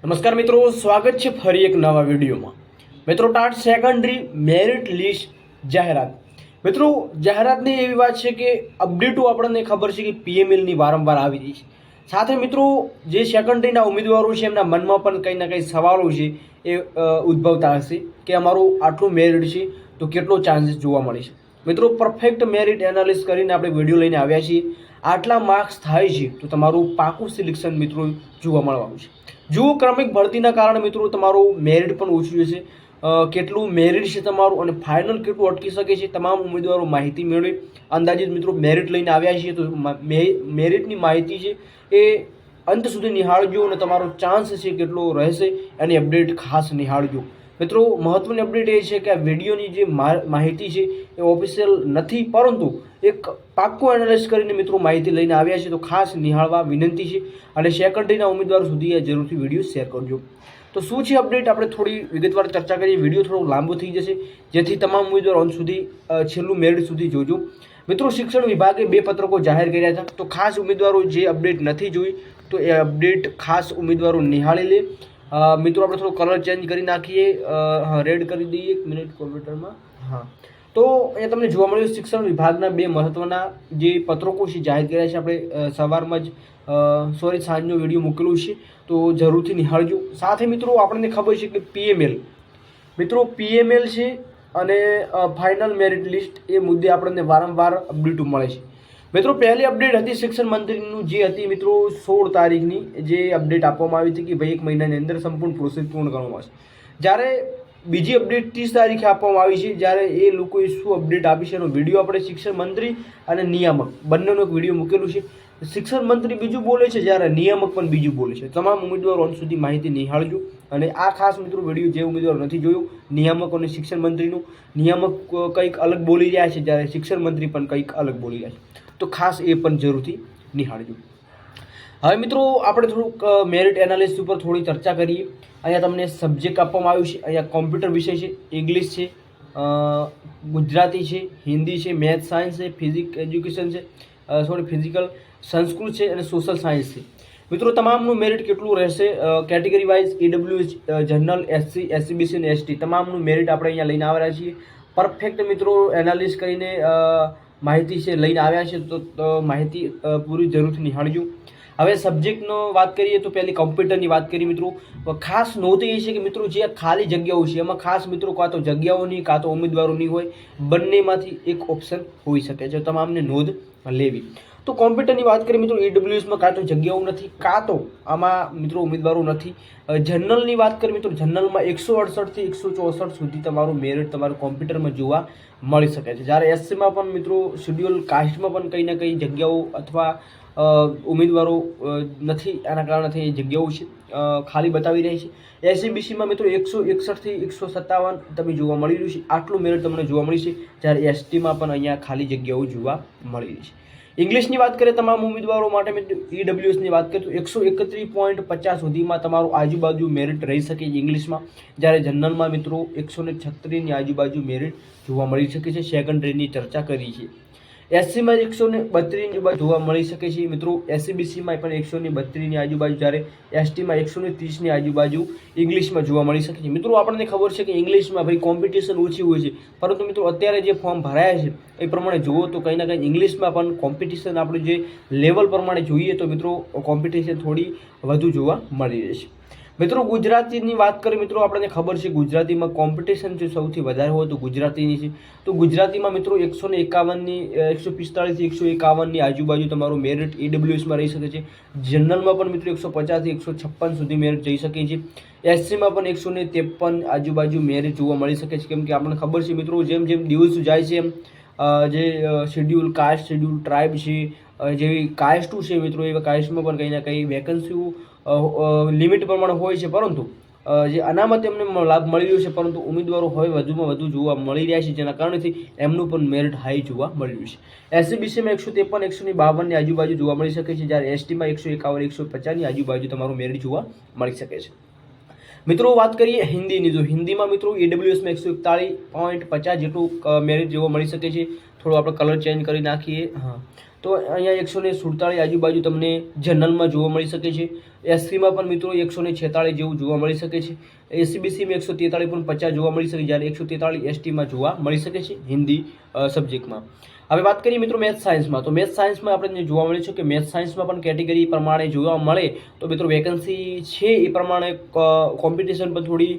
નમસ્કાર મિત્રો, સ્વાગત છે ફરી એક નવા વિડીયોમાં. મિત્રો, ટાટ સેકન્ડરી મેરિટ લિસ્ટ જાહેરાત. મિત્રો, જાહેરાતની એવી વાત છે કે અપડેટો આપણને ખબર છે કે પીએમએલની વારંવાર આવી રહી છે. સાથે મિત્રો, જે સેકન્ડરીના ઉમેદવારો છે એમના મનમાં પણ કંઈ ના કંઈ સવાલો છે એ ઉદ્ભવતા હશે કે અમારું આટલું મેરિટ છે તો કેટલો ચાન્સીસ જોવા મળે છે. મિત્રો, પરફેક્ટ મેરિટ એનાલિસિસ કરીને આપણે વિડીયો લઈને આવ્યા છીએ. આટલા માર્ક્સ થાય છે તો તમારું પાકું સિલેક્શન મિત્રો જોવા મળવાનું છે. જુઓ, ક્રમિક ભરતીના કારણે મિત્રો તમારું મેરિટ પણ ઓછું જશે. કેટલું મેરિટ છે તમારું અને ફાઇનલ કેટલું અટકી શકે છે તમામ ઉમેદવારો માહિતી મેળવી અંદાજિત મિત્રો મેરિટ લઈને આવ્યા છીએ. તો મેરિટની માહિતી છે એ અંત સુધી નિહાળજો અને તમારો ચાન્સ છે કેટલો રહેશે એની અપડેટ ખાસ નિહાળજો. મિત્રો, મહત્વની અપડેટ એ છે કે આ વિડીયોની જે માહિતી છે એ ઓફિશિયલ નથી, પરંતુ એક પાક્કું એનાલિસિસ કરીને મિત્રો માહિતી લઈને આવ્યા છે, તો ખાસ નિહાળવા વિનંતી છે. અને સેકન્ડરીના ઉમેદવારો સુધી આ જરૂરથી વિડીયો શેર કરજો. તો શું છે અપડેટ, આપણે થોડી વિગતવાર ચર્ચા કરીએ. વિડીયો થોડો લાંબો થઈ જશે, જેથી તમામ ઉમેદવારો અંત સુધી છેલ્લું મેરિટ સુધી જોજો. મિત્રો, શિક્ષણ વિભાગે 2 પત્રકો જાહેર કર્યા હતા, તો ખાસ ઉમેદવારો જે અપડેટ નથી જોઈ તો એ અપડેટ ખાસ ઉમેદવારો નિહાળી લે. મિત્રો, આપણે થોડો કલર ચેન્જ કરી નાખીએ, રેડ કરી દઈએ. 1 મિનિટ કોમ્પ્યુટરમાં. હા, તો અહીંયા તમને જોવા મળ્યું શિક્ષણ વિભાગના 2 મહત્વના જે પત્રકો છે જાહેર કર્યા છે. આપણે સવારમાં જ સાંજનો વિડીયો મૂકેલું છે, તો જરૂરથી નિહાળજો. સાથે મિત્રો, આપણને ખબર છે કે પીએમએલ છે અને ફાઇનલ મેરિટ લિસ્ટ એ મુદ્દે આપણને વારંવાર અપડેટો મળે છે. મિત્રો, પહેલી અપડેટ હતી શિક્ષણ મંત્રીનું, જે હતી મિત્રો 16 તારીખની, જે અપડેટ આપવામાં આવી હતી કે ભાઈ 1 મહિનાની અંદર સંપૂર્ણ પ્રોસેસ પૂર્ણ કરવામાં આવશે. જ્યારે બીજી અપડેટ 30 તારીખે આપવામાં આવી છે, જ્યારે એ લોકોએ શું અપડેટ આપી છે એનો વિડીયો આપણે શિક્ષણ મંત્રી અને નિયામક બંનેનો એક વિડીયો મૂકેલું છે. શિક્ષણ મંત્રી બીજું બોલે છે, જ્યારે નિયામક પણ બીજું બોલે છે. તમામ ઉમેદવારો અંત સુધી માહિતી નિહાળજો. અને આ ખાસ મિત્રો વિડીયો જે ઉમેદવારો નથી જોયું નિયામક અને શિક્ષણ મંત્રીનું, નિયામક કંઈક અલગ બોલી રહ્યા છે, જ્યારે શિક્ષણ મંત્રી પણ કંઈક અલગ બોલી રહ્યા છે, તો ખાસ એ પણ જરૂરથી નિહાળજો. હવે મિત્રો, આપણે થોડુંક મેરિટ એનાલિસિસ ઉપર થોડી ચર્ચા કરીએ. અહીંયા તમને સબ્જેક્ટ આપવામાં આવ્યું છે. અહીંયા કોમ્પ્યુટર વિષય છે, ઇંગ્લિશ છે, ગુજરાતી છે, હિન્દી છે, મેથ્સ સાયન્સ છે, ફિઝિકલ સંસ્કૃત છે અને સોશિયલ સાયન્સ છે. મિત્રો, તમામનું મેરિટ કેટલું રહેશે category wise EWS, general, SC, SCBC અને એસટી તમામનું મેરિટ આપણે અહીંયા લઈને આવ્યા છીએ. પરફેક્ટ મિત્રો એનાલિસિસ કરીને માહિતી છે લઈને આવ્યા છે, તો માહિતી પૂરી જરૂરથી નિહાળજો. હવે સબ્જેક્ટનો વાત કરીએ તો પહેલી કોમ્પ્યુટરની વાત કરીએ. મિત્રો, ખાસ નોંધ એ છે કે મિત્રો જે ખાલી જગ્યાઓ છે એમાં ખાસ મિત્રો કાં તો જગ્યાઓની કાં તો ઉમેદવારોની હોય, બંનેમાંથી એક ઓપ્શન હોઈ શકે છે, તમામને નોંધ લેવી. તો કોમ્પ્યુટરની વાત કરીએ મિત્રો, ઈડબ્લ્યુએસમાં કાં તો જગ્યાઓ નથી, કાં તો આમાં મિત્રો ઉમેદવારો નથી. જનરલની વાત કરીએ મિત્રો, જનરલમાં 168 થી 164 સુધી તમારું મેરિટ તમારું કોમ્પ્યુટરમાં જોવા મળી શકે છે. જ્યારે એસસીમાં પણ મિત્રો શેડ્યુલ કાસ્ટમાં પણ કંઈ ના કંઈ જગ્યાઓ અથવા ઉમેદવારો નથી, આના કારણથી જગ્યાઓ છે ખાલી બતાવી રહી છે. એસસીબીસીમાં મિત્રો 161 થી 157 તમે જોવા મળી રહ્યું છે, આટલું મેરિટ તમને જોવા મળી છે. જ્યારે એસટીમાં પણ અહીંયા ખાલી જગ્યાઓ જોવા મળી રહી છે. ઇંગ્લિશની વાત કરીએ તમામ ઉમેદવારો માટે મિત્રો, ઈડબ્લ્યુએસની વાત કરીએ તો 131.50 સુધીમાં તમારું આજુબાજુ મેરિટ રહી શકે છે ઇંગ્લિશમાં. જ્યારે જનરલમાં મિત્રો 136ની આજુબાજુ મેરિટ જોવા મળી શકે છે. સેકન્ડરીની ચર્ચા કરી છે. એસસીમાં 132ની આજુબાજુ જોવા મળી શકે છે મિત્રો. એસસીબીસીમાં પણ 132ની આજુબાજુ, જ્યારે એસટીમાં 130ની આજુબાજુ ઇંગ્લિશમાં જોવા મળી શકે છે. મિત્રો, આપણને ખબર છે કે ઇંગ્લિશમાં ભાઈ કોમ્પિટિશન ઓછી હોય છે, પરંતુ મિત્રો અત્યારે જે ફોર્મ ભરાયા છે એ પ્રમાણે જુઓ તો કંઈ ના કંઈ ઇંગ્લિશમાં પણ કોમ્પિટિશન આપણે જે લેવલ પ્રમાણે જોઈએ તો મિત્રો કોમ્પિટિશન થોડી વધુ જોવા મળી રહે છે. મિત્રો, ગુજરાતીની વાત કરીએ મિત્રો, આપણને ખબર છે ગુજરાતીમાં કોમ્પિટિશન જો સૌથી વધારે હોય તો ગુજરાતીની છે. તો ગુજરાતીમાં મિત્રો 151ની 145 થી 151ની આજુબાજુ તમારું મેરિટ ઈડબ્લ્યુએસમાં રહી શકે છે. જનરલમાં પણ મિત્રો 150 થી 156 સુધી મેરિટ જઈ શકે છે. એસસીમાં પણ 153 આજુબાજુ મેરિટ જોવા મળી શકે છે. કેમ કે આપણને ખબર છે મિત્રો જેમ જેમ દિવસો જાય છે એમ જે શેડ્યુલ કાસ્ટ, શેડ્યુલ ટ્રાઇબ છે, જેવી કાસ્ટો છે મિત્રો, એવા કાસ્ટમાં પણ કંઈ ના કંઈ વેકન્સીઓ લિમિટ પ્રમાણે હોય છે, પરંતુ જે અનામત એમને લાભ મળી રહ્યો છે, પરંતુ ઉમેદવારો હવે વધુમાં વધુ જોવા મળી રહ્યા છે, જેના કારણેથી એમનું પણ મેરિટ હાઈ જોવા મળી રહ્યું છે. એસસીબીસીમાં 153, 152ની આજુબાજુ જોવા મળી શકે છે, જ્યારે એસટીમાં 151, 150ની આજુબાજુ તમારું મેરિટ જોવા મળી શકે છે. મિત્રો, વાત કરીએ હિન્દીની, તો હિન્દીમાં મિત્રો ઈડબ્લ્યુએસમાં 141.50 જેટલું મેરિટ જોવા મળી શકે છે. થોડું આપણે કલર ચેન્જ કરી નાખીએ. હા, તો અહીંયા 147 આજુબાજુ તમને જનરલમાં જોવા મળી શકે છે. એસસીમાં પણ મિત્રો 146 જેવું જોવા મળી શકે છે. એસસીબીસીમાં 143.50 જોવા મળી શકે, જ્યારે 143 એસટીમાં જોવા મળી શકે છે હિન્દી સબ્જેક્ટમાં. હવે વાત કરીએ મિત્રો મેથ્સ સાયન્સમાં, તો મેથ્સ સાયન્સમાં આપણે જોવા મળે છે કે મેથ્સ સાયન્સમાં પણ કેટેગરી પ્રમાણે જોવા મળે તો મિત્રો વેકન્સી છે એ પ્રમાણે કોમ્પિટિશન પણ થોડી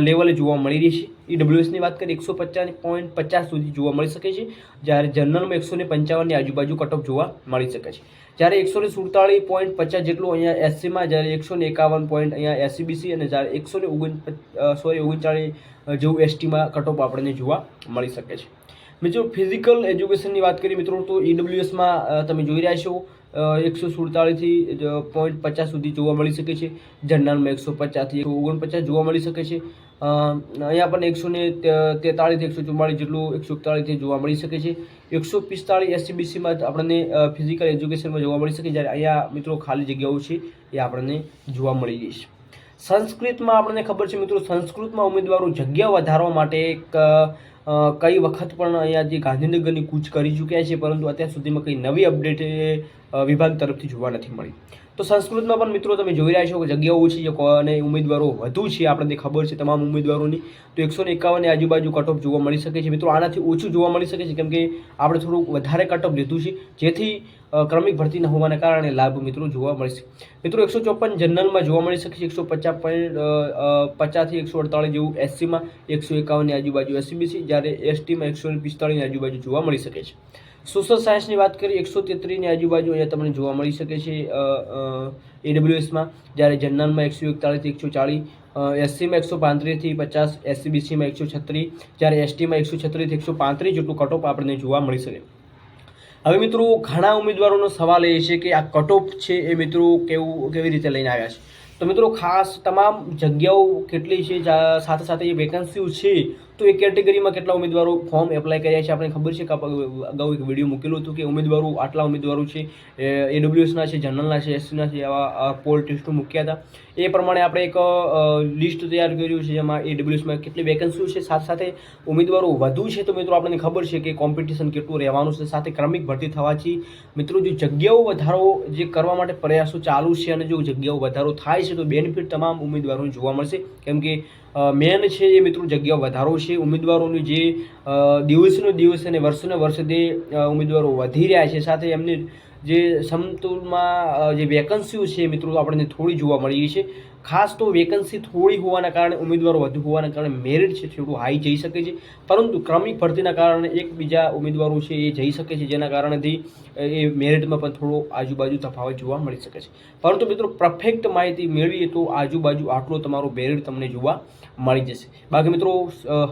લેવલે જોવા મળી રહી છે. ઈડબ્લ્યુએસની વાત કરીએ 150.50 સુધી જોવા મળી શકે છે, જ્યારે જનરલમાં 155ની આજુબાજુ કટઓફ જોવા મળી શકે છે, જ્યારે 147.50 જેટલું અહીંયા એસસીમાં, જ્યારે 151 પોઈન્ટ અહીંયા એસસીબીસી અને જ્યારે 139 જેવું એસટીમાં કટઓફ આપણને જોવા મળી શકે છે. મિત્રો ફિઝિકલ એજ્યુકેશનની વાત કરીએ મિત્રો તો ઈડબ્લ્યુએસમાં તમે જોઈ રહ્યા છો 147.50 સુધી જોવા મળી શકે છે, જનરલમાં 150થી 149 જોવા મળી શકે છે, અહીંયા પણ 143 144 જેટલું 141 જોવા મળી શકે છે, 145 એસસીબીસીમાં આપણને ફિઝિકલ એજ્યુકેશનમાં જોવા મળી શકે, જ્યારે અહીંયા મિત્રો ખાલી જગ્યાઓ છે એ આપણને જોવા મળી રહી છે. સંસ્કૃતમાં આપણને ખબર છે મિત્રો, સંસ્કૃતમાં ઉમેદવારો જગ્યા વધારવા માટે કઈ વખત પણ અહીંયા જે ગાંધીનગરની કૂચ કરી ચૂક્યા છે, પરંતુ અત્યાર સુધીમાં કંઈ નવી અપડેટ વિભાગ તરફથી જોવા નથી મળી. તો સંસ્કૃતમાં પણ મિત્રો તમે જોઈ રહ્યા છો કે જગ્યાઓ ઓછી છે અને ઉમેદવારો વધુ છે, આપણને ખબર છે તમામ ઉમેદવારોની, તો 151ની આજુબાજુ કટઓફ જોવા મળી શકે છે. મિત્રો આનાથી ઓછું જોવા મળી શકે છે કેમ કે આપણે થોડુંક વધારે કટઓફ લીધું છે, જેથી ક્રમિક ભરતી ન હોવાના કારણે લાભ મિત્રો જોવા મળશે. મિત્રો 154 જનરલમાં જોવા મળી શકે છે, 150.50થી 148 જેવું એસસીમાં, 151ની આજુબાજુ એસસીબીસી, જ્યારે એસટીમાં 145ની આજુબાજુ જોવા મળી શકે છે. સોશિયલ સાયન્સની વાત કરીએ 133ની આજુબાજુ અહીંયા તમને જોવા મળી શકે છે ઈડબ્લ્યુએસમાં, જ્યારે જનરલમાં 141થી 140, એસસીમાં 135થી 50, એસસીબીસીમાં 136, જ્યારે એસટીમાં 136થી 135 જેટલું કટઓફ આપણને જોવા મળી શકે. હવે મિત્રો ઘણા ઉમેદવારોનો સવાલ એ છે કે આ કટઓફ છે એ મિત્રો કેવી રીતે લઈને આવ્યા છે. તો મિત્રો ખાસ તમામ જગ્યાઓ કેટલી છે, સાથે સાથે એ વેકન્સીઓ છે, તો એ કેટેગરીમાં કેટલા ઉમેદવારો ફોર્મ એપ્લાય કર્યા છે. આપણે ખબર છે કે અગાઉ એક વિડીયો મૂકેલું હતું કે ઉમેદવારો આટલા ઉમેદવારો છે, એડબ્લ્યુએસના છે, જનરલના છે, એસસીના છે, આવા પોલ ટેસ્ટો મૂક્યા હતા. એ પ્રમાણે આપણે એક લિસ્ટ તૈયાર કર્યું છે જેમાં એડબ્લ્યુએસમાં કેટલી વેકન્સીઓ છે, સાથે સાથે ઉમેદવારો વધુ છે, તો મિત્રો આપણને ખબર છે કે કોમ્પિટિશન કેટલું રહેવાનું છે, સાથે ક્રમિક ભરતી થવાથી મિત્રો જો જગ્યાઓ વધારો જે કરવા માટે પ્રયાસો ચાલુ છે અને જો જગ્યાઓ વધારો થાય છે તો બેનિફિટ તમામ ઉમેદવારોને જોવા મળશે, કેમ કે મેન છે એ મિત્રો જગ્યાઓ વધારો છે. ઉમેદવારોની જે દિવસનો દિવસ અને વર્ષને વર્ષે તે ઉમેદવારો વધી રહ્યા છે, સાથે એમને જે સમતુલમાં જે વેકન્સીઓ છે મિત્રો આપણને થોડી જોવા મળી છે. ખાસ તો વેકન્સી થોડી હોવાના કારણે, ઉમેદવારો વધુ હોવાના કારણે મેરિટ છે થોડું હાઈ જઈ શકે છે, પરંતુ ક્રમિક ભરતીના કારણે એકબીજા ઉમેદવારો છે એ જઈ શકે છે, જેના કારણેથી એ મેરિટમાં પણ થોડો આજુબાજુ તફાવત જોવા મળી શકે છે. પરંતુ મિત્રો પરફેક્ટ માહિતી મેળવીએ તો આજુબાજુ આટલો તમારો મેરિટ તમને જોવા મળી જશે. બાકી મિત્રો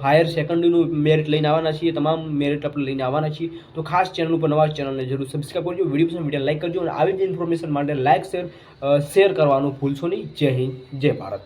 હાયર સેકન્ડરીનું મેરિટ લઈને આવવાના છીએ, તમામ મેરિટ આપણે લઈને આવવાના છીએ, તો ખાસ ચેનલ ઉપર નવા ચેનલને જરૂર સબસ્ક્રાઈબ કરજો, વિડીયો લાઈક કરજો અને આવી જ ઇન્ફોર્મેશન માટે લાઈક શેર કરવાનું ભૂલશો નહીં. જય હિન્દ, જય ભારત.